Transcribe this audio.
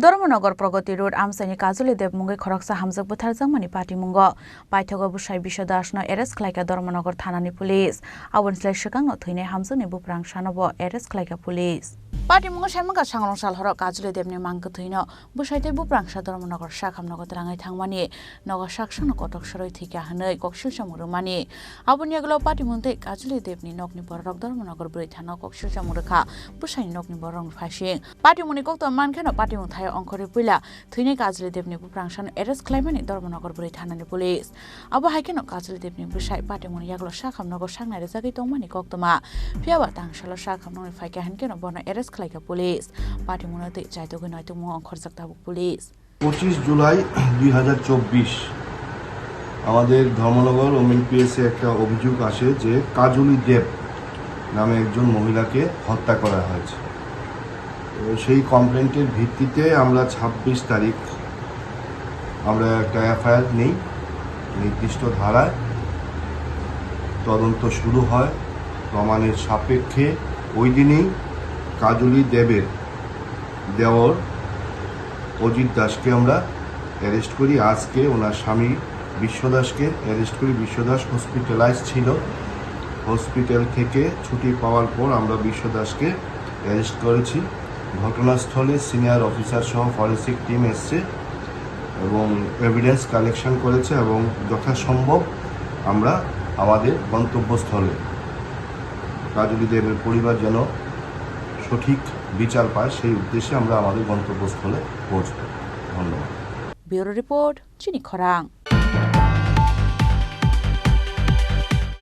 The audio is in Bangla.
ধর্মনগর প্রগতি রোড আমসানি কাজলি দেব মুঙ্গৈ খরকসা হামজক বুথারজাংমানি পার্টি মুঙ্গ পাইথগো বুসাই বিশ্ব দাসনো এরেস্ট খালাইকা ধর্মনগর থানানি পুলিশ আবনসলাই শিকাংনো থৈনাই হামজকনি বুপ্রাং সানব এরেস্ট খালাইকা পুলিশ পার্টি মুঙ্গ সাইমঙ্গা সাংরং সালহর কাজলি দেবনি মাংক থৈনো বুসাইতে বুপ্রাংসা ধর্মনগর শাখামনগর রাঙাই থাংমানি নগর শাকসানো কটক সরই থেকে হাनै কক্সুসামুরমানি আবনিয়াগুলো পার্টি মুন্তে কাজলি দেবনি নকনি বরক ধর্মনগর বৈ থানা কক্সুসামুরখা বুসাইনি নকনি বরং ফাইসিং পার্টি মুনি কক্ত মানখেনো পার্টি মুথায় অংখরে পুইলা থৈনাই কাজলি দেবনি বুপ্রাংসানো এরেস্ট খালাইমানি ধর্মনগর বৈ থানানি পুলিশ আবো হাইকেনো কাজলি দেবনি বুসাই পার্টি মুনি ইয়াগুলো শাখামনগর সাংনারে জাগি তংমানি কক্তমা ফিয়াবা তাংসালো শাখামনগর ফাইকা হানকেনো বর্ণ এরেস্ট খালাইকা পুলিশ পার্টি মুনাতে চাইতো নয়তো মু অংখরজাক তাবুক পুলিশ 25 জুলাই 2024 আমাদের ধর্মনগর ওমেন পিএসে একটা অভিযোগ আসে যে কাজলি দেব নামে একজন মহিলাকে হত্যা করা হয়েছে। সেই কমপ্লেন্টের ভিত্তিতে আমরা 26 তারিখ আমরা একটা এফআইআর নেই, নির্দিষ্ট ধারায় তদন্ত শুরু হয়। প্রমাণের সাপেক্ষে ওই দিনেই কাজলি দেবের দেওর অজিত দাসকে আমরা অ্যারেস্ট করি। আজকে ওনার স্বামী বিশ্বদাসকে অ্যারেস্ট করি। বিশ্বদাস হসপিটালাইজ ছিল, হসপিটাল থেকে ছুটি পাওয়ার পর আমরা বিশ্বদাসকে অ্যারেস্ট করেছি। ঘটনাস্থলে সিনিয়র অফিসার সহ ফরেন্সিক টিম এসছে এবং এভিডেন্স কালেকশন করেছে এবং যথাসম্ভব আমরা আমাদের গন্তব্যস্থলে কাজলি দেবের পরিবার যেন সঠিক বিচার পায় সেই উদ্দেশ্যে আমরা আমাদের গন্তব্যস্থলে পৌঁছব। ধন্যবাদ। ব্যুরো রিপোর্ট চিনি খরাং।